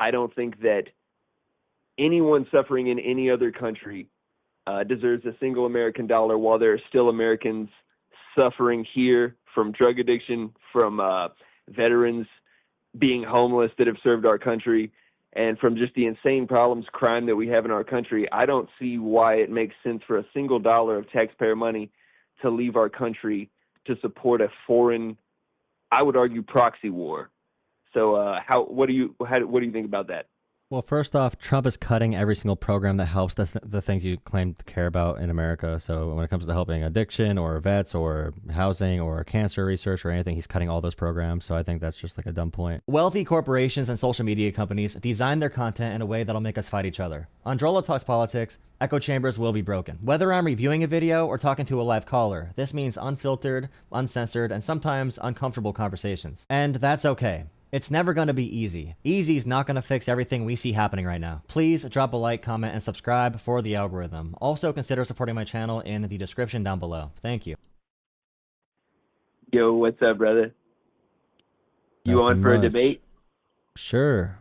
I don't think that anyone suffering in any other country deserves a single American dollar while there are still Americans suffering here from drug addiction, from veterans being homeless that have served our country, and from just the insane problems, crime that we have in our country. I don't see why it makes sense for a single dollar of taxpayer money to leave our country to support a foreign, I would argue, proxy war. So, what do you think about that? Well, first off, Trump is cutting every single program that helps the things you claim to care about in America. So when it comes to helping addiction or vets or housing or cancer research or anything, he's cutting all those programs. So I think that's just like a dumb point. Wealthy corporations and social media companies design their content in a way that'll make us fight each other. On Jolah Talks Politics, echo chambers will be broken. Whether I'm reviewing a video or talking to a live caller, this means unfiltered, uncensored, and sometimes uncomfortable conversations. And that's okay. It's never going to be easy. Easy's not going to fix everything we see happening right now. Please drop a like, comment, and subscribe for the algorithm. Also, consider supporting my channel in the description down below. Thank you. Yo, what's up, brother? You Nothing on for a much. debate? Sure.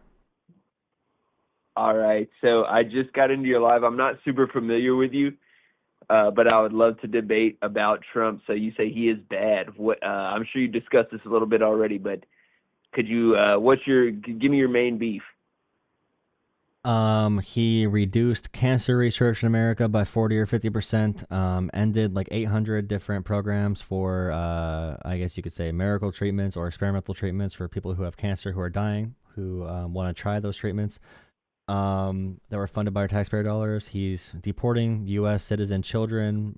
All right. So I just got into your live. I'm not super familiar with you, but I would love to debate about Trump. So you say he is bad. I'm sure you discussed this a little bit already, but could you, give me your main beef? He reduced cancer research in America by 40 or 50%, ended like 800 different programs for, I guess you could say miracle treatments or experimental treatments for people who have cancer, who are dying, who want to try those treatments, that were funded by our taxpayer dollars. He's deporting U.S. citizen children.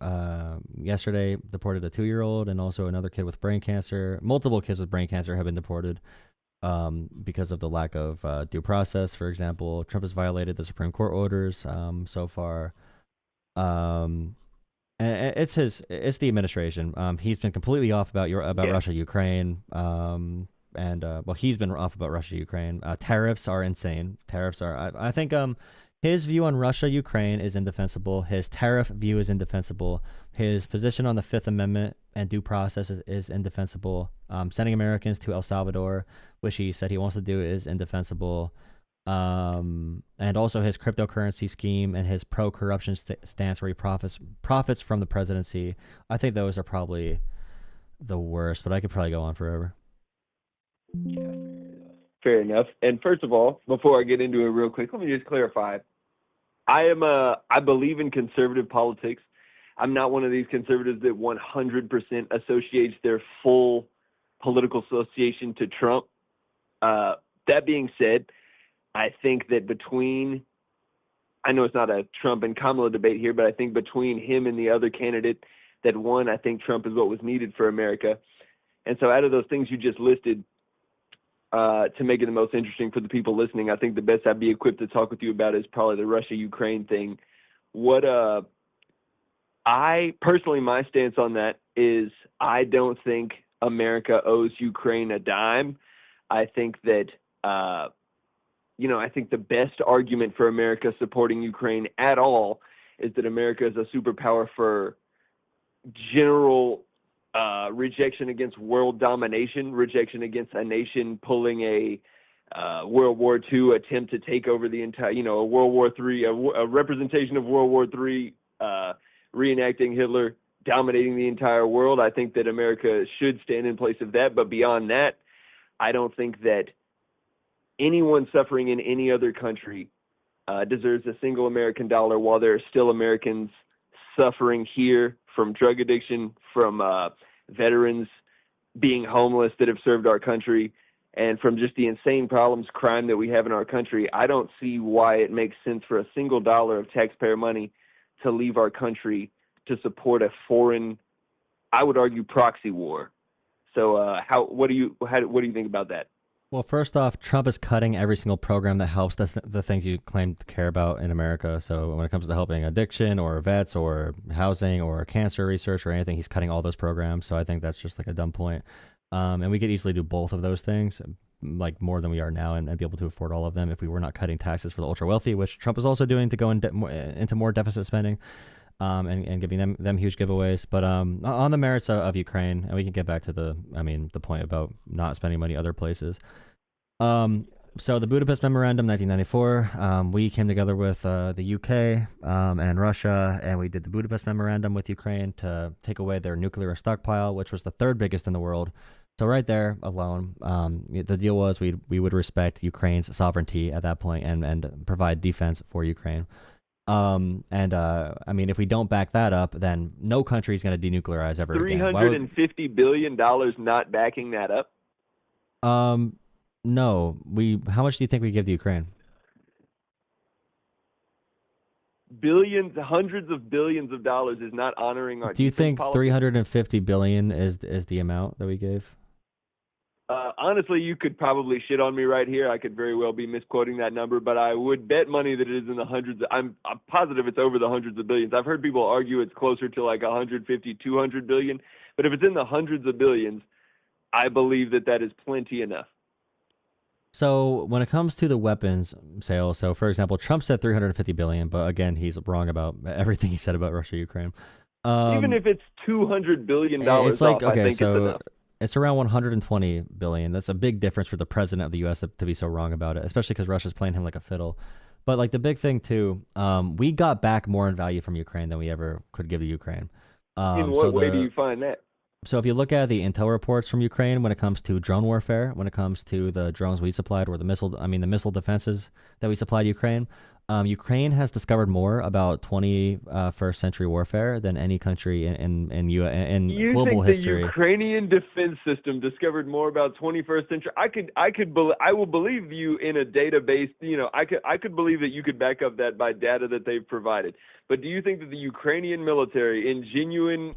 Yesterday deported a 2-year-old and also another kid with brain cancer. Multiple kids with brain cancer have been deported because of the lack of due process. For example, Trump has violated the Supreme Court orders so far. And it's the administration. He's been completely off about Russia, Ukraine. Well, he's been off about Russia, Ukraine. Tariffs are insane. I think his view on Russia, Ukraine is indefensible. His tariff view is indefensible. His position on the Fifth Amendment and due process is indefensible. Sending Americans to El Salvador, which he said he wants to do, is indefensible. And also his cryptocurrency scheme and his pro-corruption stance where he profits from the presidency. I think those are probably the worst, but I could probably go on forever. Yeah, fair enough. And first of all, before I get into it real quick, let me just clarify. I believe in conservative politics. I'm not one of these conservatives that 100% associates their full political association to Trump. That being said, I think that I know it's not a Trump and Kamala debate here, but I think between him and the other candidate that won, I think Trump is what was needed for America. And so out of those things you just listed, to make it the most interesting for the people listening, I think the best I'd be equipped to talk with you about is probably the Russia-Ukraine thing. I personally, my stance on that is I don't think America owes Ukraine a dime. I think that, I think the best argument for America supporting Ukraine at all is that America is a superpower for general rejection against world domination, rejection against a nation pulling a World War II attempt to take over the entire, a World War III, a representation of World War III, reenacting Hitler dominating the entire world. I think that America should stand in place of that. But beyond that, I don't think that anyone suffering in any other country deserves a single American dollar while there are still Americans suffering here from drug addiction, from veterans being homeless that have served our country, and from just the insane problems, crime that we have in our country. I don't see why it makes sense for a single dollar of taxpayer money to leave our country to support a foreign, I would argue, proxy war. So what do you think about that? Well, first off, Trump is cutting every single program that helps the things you claim to care about in America. So when it comes to helping addiction or vets or housing or cancer research or anything, he's cutting all those programs. So I think that's just like a dumb point. And we could easily do both of those things, like more than we are now, and be able to afford all of them if we were not cutting taxes for the ultra wealthy, which Trump is also doing to go into more deficit spending. And giving them huge giveaways. But on the merits of Ukraine, and we can get back to the point about not spending money other places. So the Budapest Memorandum, 1994, we came together with the UK and Russia, and we did the Budapest Memorandum with Ukraine to take away their nuclear stockpile, which was the third biggest in the world. So right there alone, the deal was we would respect Ukraine's sovereignty at that point and provide defense for Ukraine. I mean, if we don't back that up, then no country is going to denuclearize ever again. $350 billion not backing that up? No. How much do you think we give to Ukraine? Billions, hundreds of billions of dollars is not honoring our. Do you think policy? 350 billion is the amount that we gave? Honestly, you could probably shit on me right here. I could very well be misquoting that number, but I would bet money that it is in the hundreds. I'm positive it's over the hundreds of billions. I've heard people argue it's closer to like 150, 200 billion, but if it's in the hundreds of billions, I believe that is plenty enough. So when it comes to the weapons sales, so for example, Trump said 350 billion, but again, he's wrong about everything he said about Russia, Ukraine. Even if it's $200 billion, it's like, off, okay, I think so it's enough. it's around 120 billion. That's a big difference for the president of the U.S. to be so wrong about it, especially because Russia's playing him like a fiddle. But like the big thing too, we got back more in value from Ukraine than we ever could give to Ukraine. In what way do you find that? So if you look at the intel reports from Ukraine when it comes to drone warfare, when it comes to the drones we supplied or the missile defenses that we supplied Ukraine, Ukraine has discovered more about 21st century warfare than any country in global history. You think the Ukrainian defense system discovered more about 21st century? I will believe you in a database. I could believe that you could back up that by data that they've provided. But do you think that the Ukrainian military, in genuine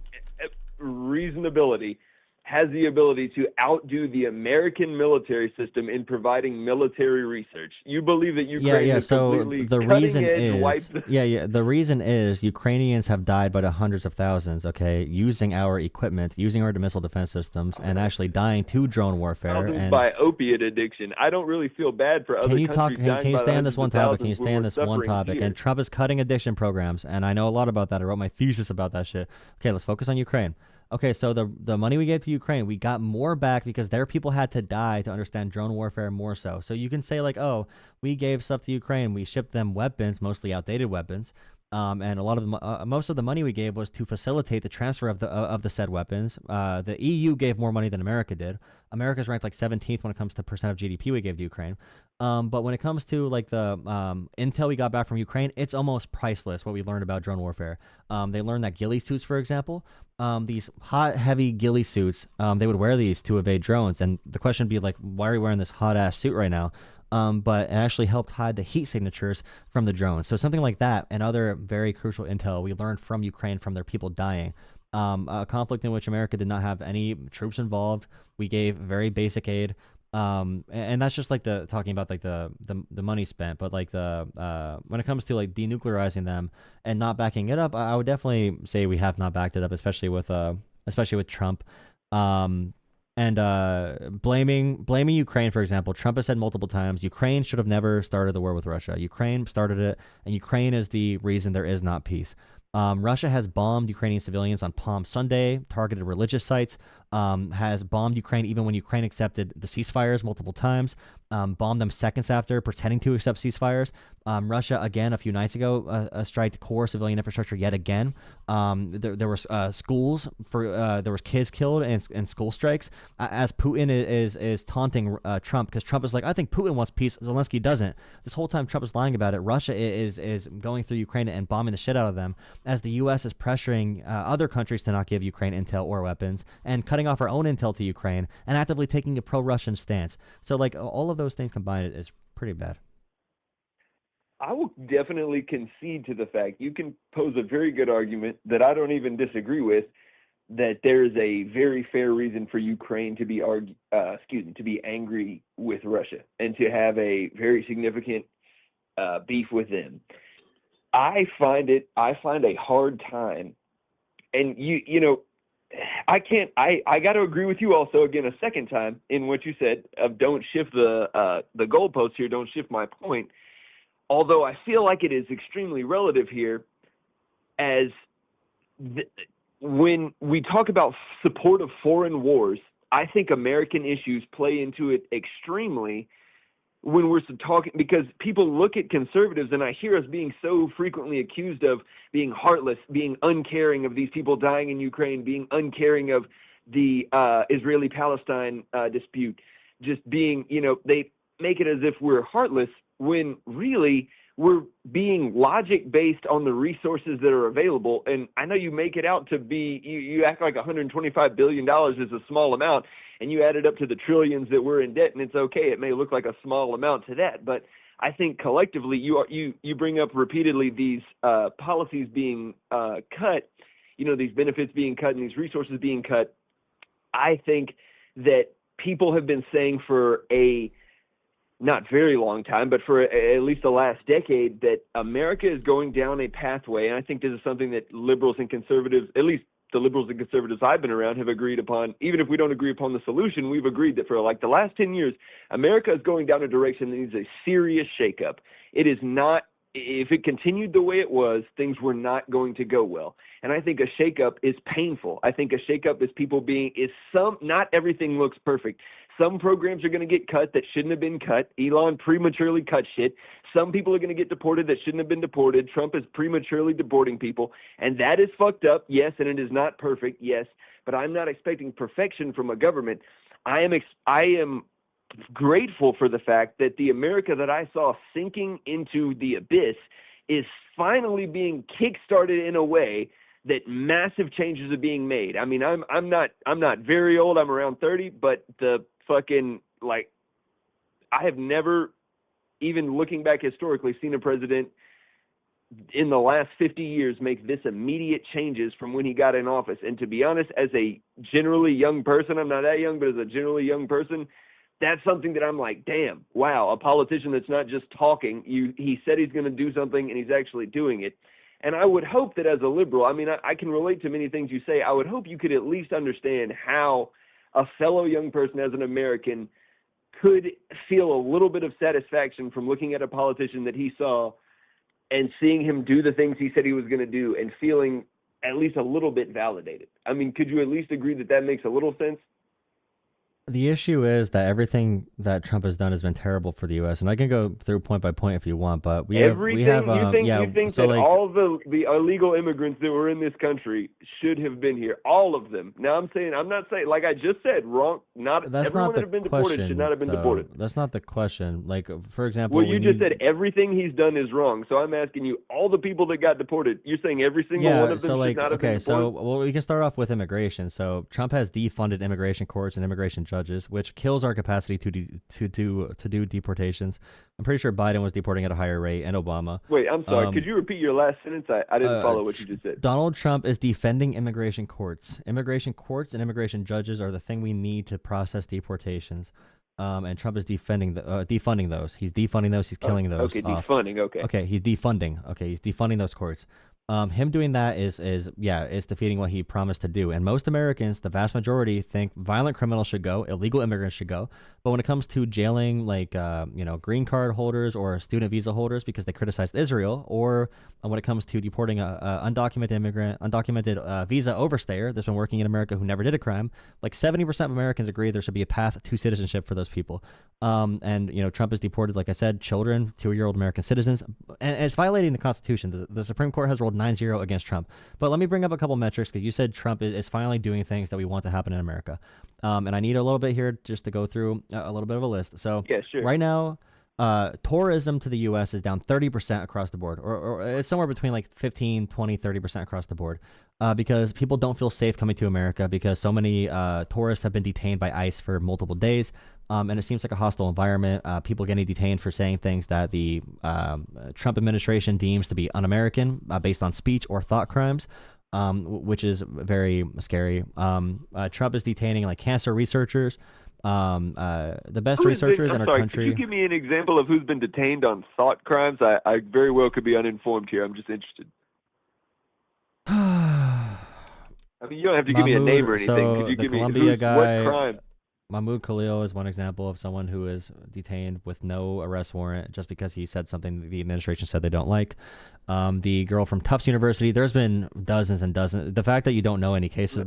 reasonability, has the ability to outdo the American military system in providing military research? You believe that Ukraine is completely the reason is Ukrainians have died by the hundreds of thousands, okay, using our equipment, using our missile defense systems, and actually dying to drone warfare. And by opiate addiction. I don't really feel bad for other countries dying. Can you stay on this one topic? Can you stay on this one topic? And Trump is cutting addiction programs, and I know a lot about that. I wrote my thesis about that shit. Okay, let's focus on Ukraine. Okay, so the money we gave to Ukraine, we got more back because their people had to die to understand drone warfare more so. So you can say like, oh, we gave stuff to Ukraine, we shipped them weapons, mostly outdated weapons, and a lot of most of the money we gave was to facilitate the transfer of the said weapons. The EU gave more money than America did. America's ranked like 17th when it comes to percent of GDP we gave to Ukraine. But when it comes to like the intel we got back from Ukraine, it's almost priceless what we learned about drone warfare. They learned that ghillie suits, for example, these hot, heavy ghillie suits, they would wear these to evade drones. And the question would be like, why are you wearing this hot ass suit right now? But it actually helped hide the heat signatures from the drones. So something like that and other very crucial intel we learned from Ukraine from their people dying. A conflict in which America did not have any troops involved. We gave very basic aid. And that's just like talking about like the money spent, but like when it comes to like denuclearizing them and not backing it up, I would definitely say we have not backed it up, especially with Trump. Blaming Ukraine, for example, Trump has said multiple times, Ukraine should have never started the war with Russia. Ukraine started it, and Ukraine is the reason there is not peace. Russia has bombed Ukrainian civilians on Palm Sunday, targeted religious sites, has bombed Ukraine even when Ukraine accepted the ceasefires multiple times, bombed them seconds after, pretending to accept ceasefires. Russia, again, a few nights ago, striked core civilian infrastructure yet again. There were schools, there was kids killed in school strikes, as Putin is taunting Trump, because Trump is like, I think Putin wants peace, Zelensky doesn't. This whole time Trump is lying about it. Russia is going through Ukraine and bombing the shit out of them, as the U.S. is pressuring other countries to not give Ukraine intel or weapons, and cutting off our own intel to Ukraine, and actively taking a pro-Russian stance. So like all of those things combined is pretty bad. I will definitely concede to the fact you can pose a very good argument that I don't even disagree with, that there is a very fair reason for Ukraine to be angry with Russia and to have a very significant beef with them. I find a hard time, and I got to agree with you also again a second time in what you said of don't shift the goalpost here, don't shift my point. Although I feel like it is extremely relative here, as when we talk about support of foreign wars, I think American issues play into it extremely when we're talking, because people look at conservatives, and I hear us being so frequently accused of being heartless, being uncaring of these people dying in Ukraine, being uncaring of the Israeli-Palestine dispute, just being, they make it as if we're heartless when really we're being logic based on the resources that are available. And I know you make it out to be, you act like $125 billion is a small amount, and you add it up to the trillions that we're in debt, and it's okay. It may look like a small amount to that, but I think collectively you bring up repeatedly these policies being cut, these benefits being cut and these resources being cut. I think that people have been saying for a not very long time, but for at least the last decade, that America is going down a pathway, and I think this is something that liberals and conservatives, at least the liberals and conservatives I've been around, have agreed upon. Even if we don't agree upon the solution, we've agreed that for like the last 10 years, America is going down a direction that needs a serious shakeup. It is not, if it continued the way it was, things were not going to go well. And I think a shakeup is painful. I think a shakeup is not everything looks perfect. Some programs are going to get cut that shouldn't have been cut. Elon prematurely cut shit. Some people are going to get deported that shouldn't have been deported. Trump is prematurely deporting people. And that is fucked up, yes, and it is not perfect, yes. But I'm not expecting perfection from a government. I am grateful for the fact that the America that I saw sinking into the abyss is finally being kickstarted in a way that massive changes are being made. I mean, I'm not very old. I'm around 30, but the fucking, like, I have never, even looking back historically, seen a president in the last 50 years make this immediate changes from when he got in office. And to be honest, as a generally young person, I'm not that young, but as a generally young person, that's something that I'm like, damn, wow, a politician that's not just talking. He said he's going to do something, and he's actually doing it. And I would hope that as a liberal, I mean, I can relate to many things you say. I would hope you could at least understand how a fellow young person as an American could feel a little bit of satisfaction from looking at a politician that he saw and seeing him do the things he said he was going to do and feeling at least a little bit validated. I mean, could you at least agree that that makes a little sense? The issue is that everything that Trump has done has been terrible for the U.S. And I can go through point by point if you want, but we have you think so that like all the illegal immigrants that were in this country should have been here, all of them. Now I'm not saying, like I just said, wrong. That's everyone not that have been deported should not have been deported. That's not the question. Like, for example, well, you just said everything he's done is wrong. So I'm asking you, all the people that got deported, you're saying every single one of them should not have been deported? Well, we can start off with immigration. So Trump has defunded immigration courts and immigration judges, which kills our capacity to do deportations. I'm pretty sure Biden was deporting at a higher rate, and Obama. Wait, I'm sorry. Could you repeat your last sentence? I didn't follow what you just said. Donald Trump is defending immigration courts. Immigration courts and immigration judges are the thing we need to process deportations. And Trump is defunding those. He's defunding those. He's killing those. Okay, defunding. Okay. Okay, he's defunding. Okay, he's defunding those courts. Him doing that is defeating what he promised to do. And most Americans, the vast majority, think violent criminals should go, illegal immigrants should go. But when it comes to jailing, like green card holders or student visa holders because they criticized Israel, or when it comes to deporting a undocumented immigrant, undocumented visa overstayer that's been working in America who never did a crime, like 70% of Americans agree there should be a path to citizenship for those people. And Trump has deported, like I said, children, 2-year-old American citizens, and it's violating the Constitution. The Supreme Court has ruled 9-0 against Trump. But let me bring up a couple metrics, because you said Trump is finally doing things that we want to happen in America. And I need a little bit here just to go through a little bit of a list. So yeah, sure. Right now, tourism to the U.S. is down 30% across the board, or it's somewhere between like 15, 20, 30% across the board, because people don't feel safe coming to America because so many tourists have been detained by ICE for multiple days. And it seems like a hostile environment. People getting detained for saying things that the Trump administration deems to be un-American based on speech or thought crimes, which is very scary. Trump is detaining like cancer researchers, the best researchers in our country. Could you give me an example of who's been detained on thought crimes? I very well could be uninformed here. I'm just interested. I mean, you don't have to give me a name or anything. So could you the give Columbia me guy, what crime? Mahmoud Khalil is one example of someone who is detained with no arrest warrant just because he said something the administration said they don't like. The girl from Tufts University. There's been dozens and dozens. The fact that you don't know any cases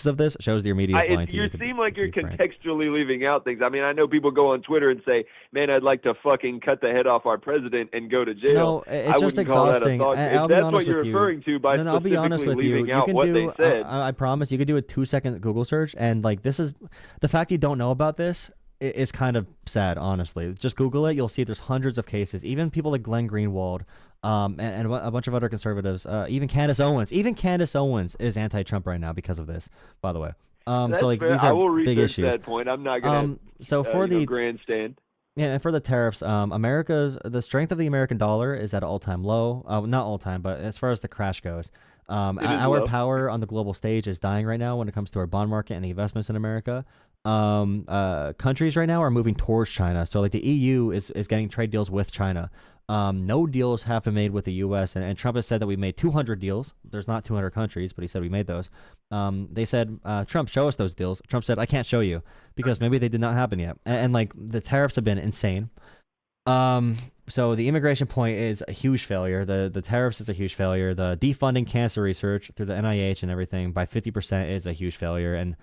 of this shows your media is lying to you. You seem like you're contextually leaving out things. I mean, I know people go on Twitter and say, "Man, I'd like to fucking cut the head off our president and go to jail." No, it's just exhausting. If that's what you're referring to by I'll be honest with you. leaving out what they said. I promise you could do a 2-second Google search, and like this is the fact you don't know about this is kind of sad, honestly. Just Google it. You'll see there's hundreds of cases. Even people like Glenn Greenwald, and a bunch of other conservatives. Even Candace Owens. Even Candace Owens is anti-Trump right now because of this. By the way. That's so like fair. these are I will big research issues. that point. I'm not gonna. So for the grandstand. Yeah, and for the tariffs, the strength of the American dollar is at an all-time low. Not all-time, but as far as the crash goes, our power on the global stage is dying right now when it comes to our bond market and the investments in America. Countries right now are moving towards China. So like the EU is getting trade deals with China. No deals have been made with the U.S. And Trump has said that we made 200 deals. There's not 200 countries, but he said we made those. They said, Trump, show us those deals. Trump said, I can't show you because maybe they did not happen yet. And like the tariffs have been insane. So the immigration point is a huge failure. The tariffs is a huge failure. The defunding cancer research through the NIH and everything by 50% is a huge failure. And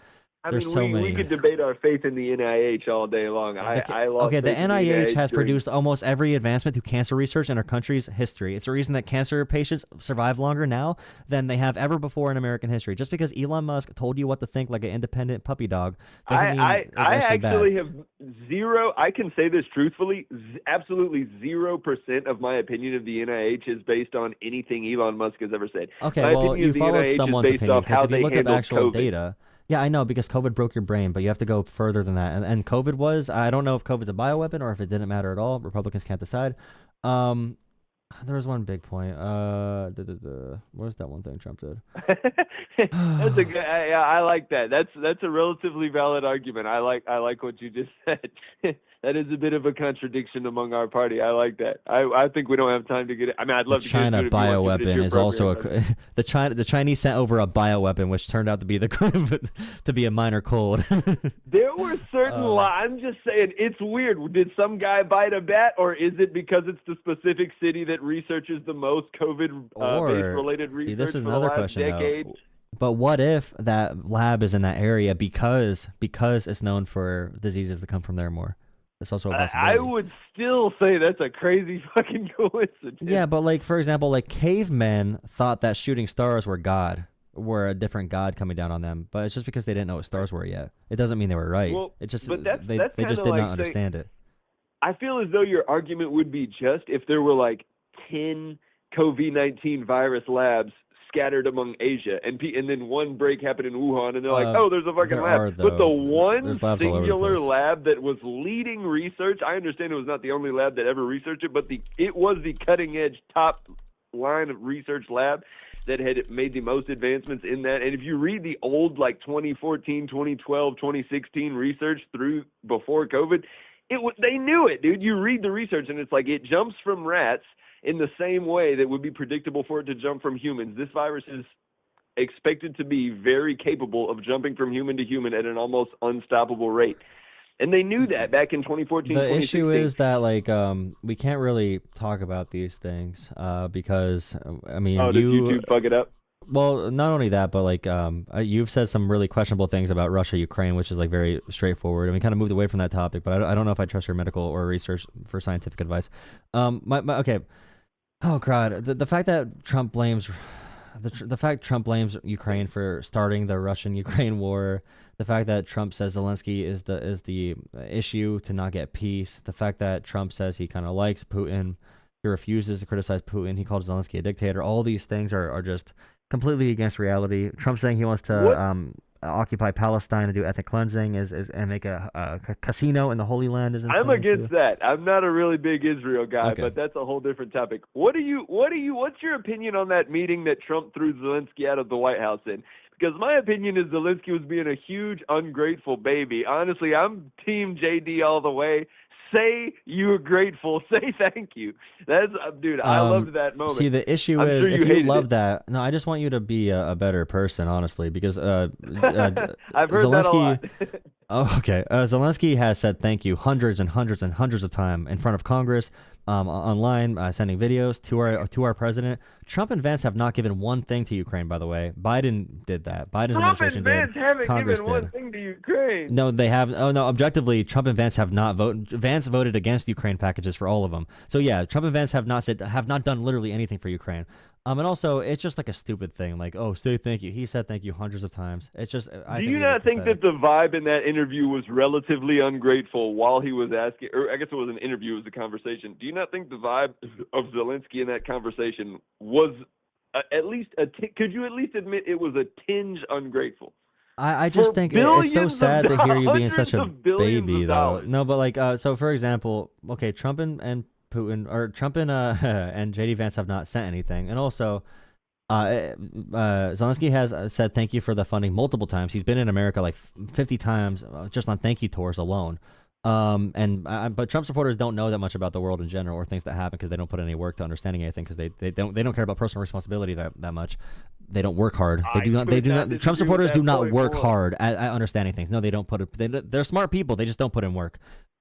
we could debate our faith in the NIH all day long. The NIH has produced almost every advancement to cancer research in our country's history. It's the reason that cancer patients survive longer now than they have ever before in American history. Just because Elon Musk told you what to think like an independent puppy dog doesn't mean it's actually bad. Have zero, I can say this truthfully, absolutely 0% of my opinion of the NIH is based on anything Elon Musk has ever said. Okay, my well, you followed someone's opinion because if you look at actual COVID. data... Yeah, I know, because COVID broke your brain, but you have to go further than that. And COVID was, I don't know if COVID's a bioweapon or if it didn't matter at all. Republicans can't decide. There was one big point. What was that one thing Trump did? That's a good. I like that. That's a relatively valid argument. I like what you just said. That is a bit of a contradiction among our party. I like that. I think we don't have time to get it. I mean, I'd love to get into it. China bioweapon is also the Chinese sent over a bioweapon, which turned out to be a minor cold. There were certain I'm just saying, it's weird. Did some guy bite a bat, or is it because it's the specific city that researches the most COVID-related research this is for another the last question, decade? But what if that lab is in that area because it's known for diseases that come from there more? It's also a possibility. I would still say that's a crazy fucking coincidence. Yeah, but like, for example, like cavemen thought that shooting stars were a different god coming down on them, but it's just because they didn't know what stars were yet. It doesn't mean they were right. Well, it just but they just did not understand it. I feel as though your argument would be just if there were like 10 COVID-19 virus labs scattered among Asia, and then one break happened in Wuhan, and they're like, oh, there's a fucking lab. But the one singular lab that was leading research, I understand it was not the only lab that ever researched it, but it was the cutting-edge top line of research lab that had made the most advancements in that. And if you read the old, like 2014, 2012, 2016 research through before COVID, they knew it, dude. You read the research, and it's like it jumps from rats in the same way that would be predictable for it to jump from humans. This virus is expected to be very capable of jumping from human to human at an almost unstoppable rate. And they knew that back in 2014, The issue is that, like, we can't really talk about these things because, I mean, did YouTube fuck it up? Well, not only that, but like you've said some really questionable things about Russia, Ukraine, which is like very straightforward. And we kind of moved away from that topic, but I don't know if I trust your medical or research for scientific advice. Okay. Oh God, the fact that Trump blames Trump blames Ukraine for starting the Russian-Ukraine war. The fact that Trump says Zelensky is the issue to not get peace. The fact that Trump says he kind of likes Putin. He refuses to criticize Putin. He called Zelensky a dictator. All these things are just completely against reality. Trump saying he wants to occupy Palestine and do ethnic cleansing and make a casino in the Holy Land is insane. I'm against that. I'm not a really big Israel guy, but that's a whole different topic. What's your opinion on that meeting that Trump threw Zelensky out of the White House in? Because my opinion is Zelensky was being a huge ungrateful baby. Honestly, I'm team JD all the way. Say you were grateful. Say thank you. That's dude. I loved that moment. See, the issue I'm is sure if you hated love it. that, no, I just want you to be a better person, honestly, because I've heard that a Zelensky. lot. Oh, okay. Zelensky has said thank you hundreds and hundreds and hundreds of times in front of Congress, online, sending videos to our president. Trump and Vance have not given one thing to Ukraine, by the way. Biden did that. Biden's Trump and administration did. Vance haven't Congress given one did. thing to Ukraine. No, they have. Oh no, objectively, Trump and Vance have not voted. Vance voted against Ukraine packages for all of them. So yeah, Trump and Vance have not done literally anything for Ukraine. And also, it's just like a stupid thing. Like, oh, say thank you. He said thank you hundreds of times. It's just. I Do think you it's a not think that pathetic. the vibe in that interview was relatively ungrateful while he was asking, or I guess it was an interview, it was a conversation. Do you not think the vibe of Zelensky in that conversation was at least could you at least admit it was a tinge ungrateful? I just For think it's so billions of sad to hear you being hundreds such a of billions baby, of though. dollars. No, but like, so for example, okay, Trump and Putin, or Trump and and JD Vance have not sent anything, and also, Zelensky has said thank you for the funding multiple times. He's been in America like 50 times just on thank you tours alone. But Trump supporters don't know that much about the world in general or things that happen because they don't put any work to understanding anything because they don't care about personal responsibility that much. They don't work hard. I could not Trump disagree with supporters that do not point work more. hard at understanding things. No, they don't put it. They're smart people. They just don't put in work.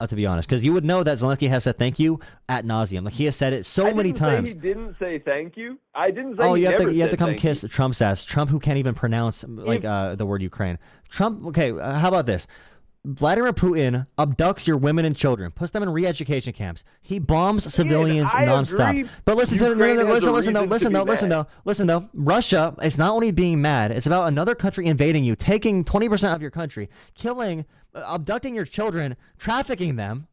To be honest, because you would know that Zelensky has said thank you ad nauseum. Like he has said it so many times. He didn't say thank you. I didn't say Oh, he you have never to said come thank kiss you. Trump's ass. Trump, who can't even pronounce like the word Ukraine. Trump. Okay, how about this? Vladimir Putin abducts your women and children, puts them in re-education camps. He bombs civilians I nonstop. agree. But listen Ukraine has a reason to be listen though. Russia, it's not only being mad, it's about another country invading you, taking 20% of your country, killing, abducting your children, trafficking them.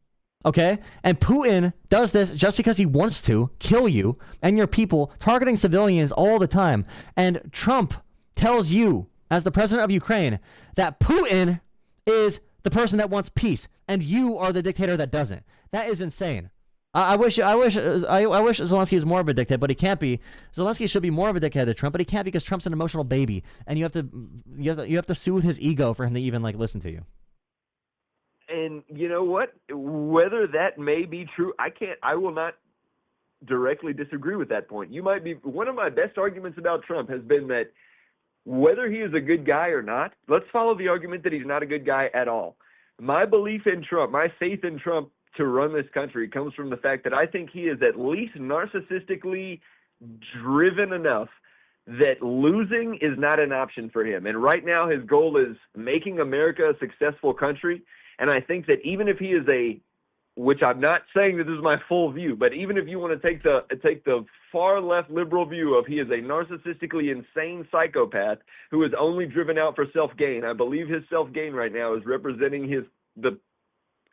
Okay? And Putin does this just because he wants to kill you and your people, targeting civilians all the time. And Trump tells you, as the president of Ukraine, that Putin is the person that wants peace, and you are the dictator that doesn't. That is insane. I wish Zelensky was more of a dictator, but he can't be. Zelensky should be more of a dictator than Trump, but he can't because Trump's an emotional baby, and you have to soothe his ego for him to even like listen to you. And you know what? Whether that may be true, I will not directly disagree with that point. You might be one of my best arguments about Trump has been that whether he is a good guy or not, let's follow the argument that he's not a good guy at all. My belief in Trump, my faith in Trump to run this country comes from the fact that I think he is at least narcissistically driven enough that losing is not an option for him. And right now his goal is making America a successful country. And I think that even if he is which I'm not saying that this is my full view, but even if you want to take the far left liberal view of he is a narcissistically insane psychopath who is only driven out for self-gain, I believe his self-gain right now is representing the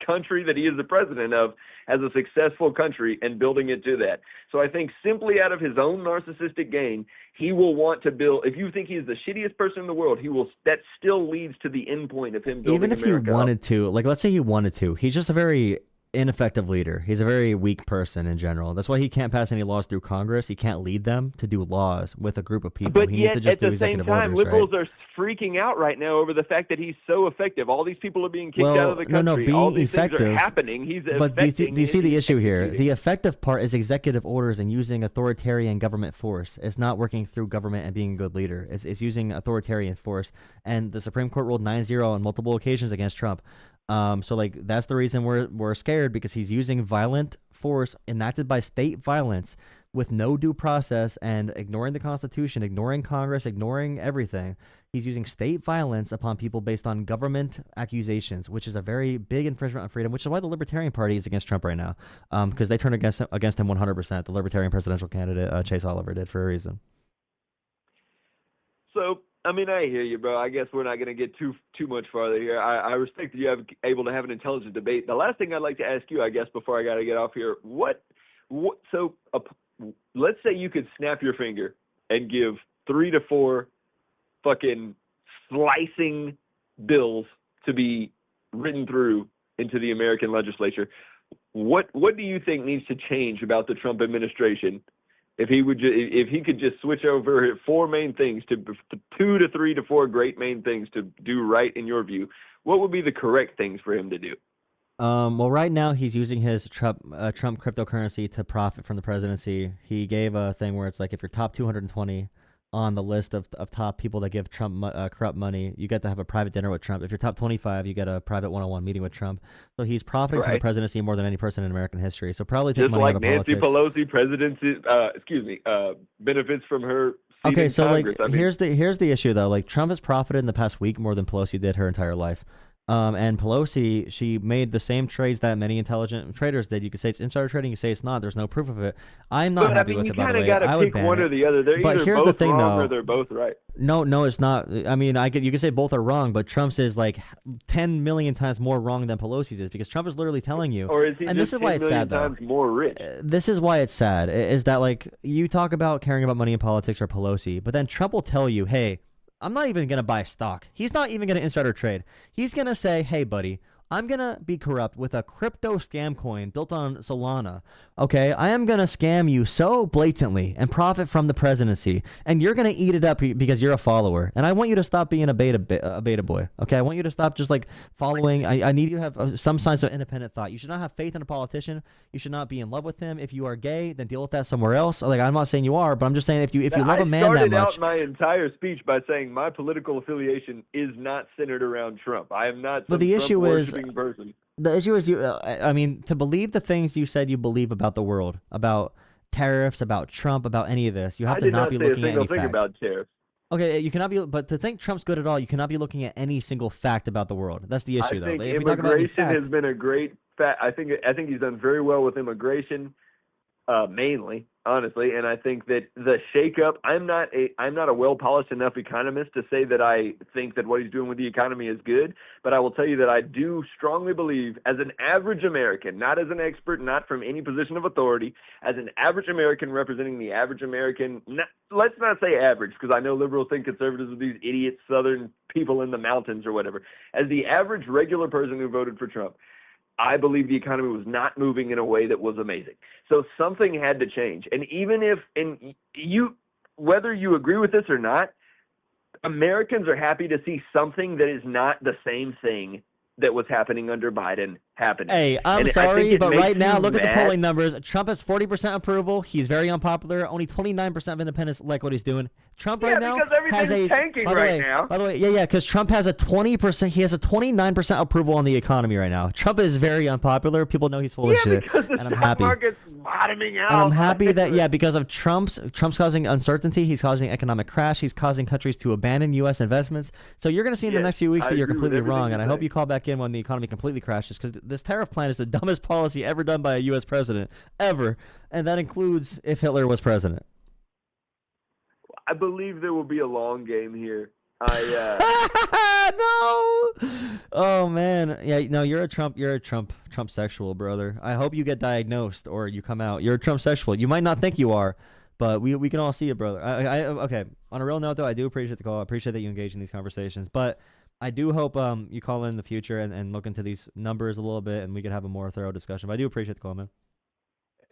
country that he is the president of as a successful country and building it to that. So I think simply out of his own narcissistic gain, he will want to build. If you think he is the shittiest person in the world, that still leads to the end point of him building Even if America he wanted to, like let's say he wanted to, he's just a very ineffective leader. He's a very weak person in general. That's why he can't pass any laws through Congress. He can't lead them to do laws with a group of people. But he yet, needs to just at do the same executive time, orders, liberals right? are freaking out right now over the fact that he's so effective. All these people are being kicked out of the No, country. All being these things are effective. happening. He's But do affecting. you see and the he's issue here? executing. The effective part is executive orders and using authoritarian government force. It's not working through government and being a good leader. It's using authoritarian force. And the Supreme Court ruled 9-0 on multiple occasions against Trump. So like that's the reason we're scared, because he's using violent force enacted by state violence with no due process and ignoring the Constitution, ignoring Congress, ignoring everything. He's using state violence upon people based on government accusations, which is a very big infringement on freedom, which is why the Libertarian Party is against Trump right now, because they turned against him 100%. The Libertarian presidential candidate, Chase Oliver, did for a reason. So, I mean, I hear you, bro. I guess we're not going to get too much farther here. I respect that you're able to have an intelligent debate. The last thing I'd like to ask you, I guess, before I got to get off here, let's say you could snap your finger and give 3 to 4 fucking slicing bills to be written through into the American legislature. What do you think needs to change about the Trump administration if he could just switch over 4 main things to 2 to 3 to 4 great main things to do right in your view? What would be the correct things for him to do? Well, right now he's using his Trump cryptocurrency to profit from the presidency. He gave a thing where it's like if you're top 220 on the list of top people that give Trump corrupt money, you get to have a private dinner with Trump. If you're top 25, you get a private one-on-one meeting with Trump. So he's profiting from the presidency more than any person in American history. So probably take just money like out of Nancy politics. Pelosi, benefits from her seat Okay, in so like Congress. I mean, here's the issue though. Like Trump has profited in the past week more than Pelosi did her entire life. And Pelosi, she made the same trades that many intelligent traders did. You could say it's insider trading, you say it's not. There's no proof of it. I'm not but I happy mean, with you it, by the kind of way. got to I would pick ban one it. or the other. They're But either here's the both thing, wrong though. or they're both right. No, it's not. I mean, you could say both are wrong, but Trump's is like 10 million times more wrong than Pelosi's is because Trump is literally telling you. Or is he And just this is why 10 it's million sad, though. times more rich? This is why it's sad, is that like you talk about caring about money in politics or Pelosi, but then Trump will tell you, hey, I'm not even going to buy stock. He's not even going to insider trade. He's going to say, hey, buddy, I'm going to be corrupt with a crypto scam coin built on Solana. Okay, I am going to scam you so blatantly and profit from the presidency, and you're going to eat it up because you're a follower. And I want you to stop being a beta boy. Okay, I want you to stop just like following. I need you to have some sense of independent thought. You should not have faith in a politician. You should not be in love with him. If you are gay, then deal with that somewhere else. Like I'm not saying you are, but I'm just saying if you love a man that much. I started out my entire speech by saying my political affiliation is not centered around Trump. I am not some Trump-worshiping person. The issue is I mean, to believe the things you said you believe about the world, about tariffs, about Trump, about any of this, you have to not be looking at any fact. About tariffs. Okay, you cannot be, but to think Trump's good at all, you cannot be looking at any single fact about the world. That's the issue, though. I think immigration has been a great fact. I think he's done very well with immigration, mainly, honestly, and I think that the shakeup. I'm not a well-polished enough economist to say that I think that what he's doing with the economy is good, but I will tell you that I do strongly believe, as an average American, not as an expert, not from any position of authority, as an average American representing the average American. Let's not say average, because I know liberals think conservatives are these idiot Southern people in the mountains or whatever. As the average regular person who voted for Trump, I believe the economy was not moving in a way that was amazing. So something had to change. And even if, whether you agree with this or not, Americans are happy to see something that is not the same thing that was happening under Biden happening. Hey, I'm sorry, but right now, look at the polling numbers. Trump has 40% approval. He's very unpopular. Only 29% of independents like what he's doing. Trump right now has a tanking right now. By the way, yeah, because Trump has a 20%. He has a 29% approval on the economy right now. Trump is very unpopular. People know he's full of shit, and I'm happy. Market's bottoming out. And I'm happy that because of Trump's causing uncertainty. He's causing economic crash. He's causing countries to abandon U.S. investments. So you're going to see in the next few weeks that you're completely wrong. And I hope you call back in when the economy completely crashes, because this tariff plan is the dumbest policy ever done by a U.S. president ever, and that includes if Hitler was president. I believe there will be a long game here. No. Oh man, yeah. No, you're a Trump sexual, brother. I hope you get diagnosed or you come out. You're a Trump sexual. You might not think you are, but we can all see it, brother. Okay. On a real note, though, I do appreciate the call. I appreciate that you engage in these conversations, but I do hope you call in the future and look into these numbers a little bit, and we can have a more thorough discussion. But I do appreciate the call, man.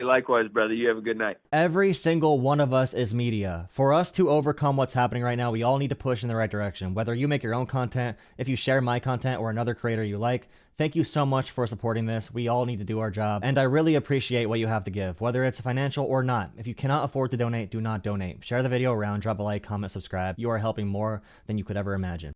Likewise, brother. You have a good night. Every single one of us is media. For us to overcome what's happening right now, we all need to push in the right direction. Whether you make your own content, if you share my content or another creator you like, thank you so much for supporting this. We all need to do our job, and I really appreciate what you have to give, whether it's financial or not. If you cannot afford to donate, do not donate. Share the video around, drop a like, comment, subscribe. You are helping more than you could ever imagine.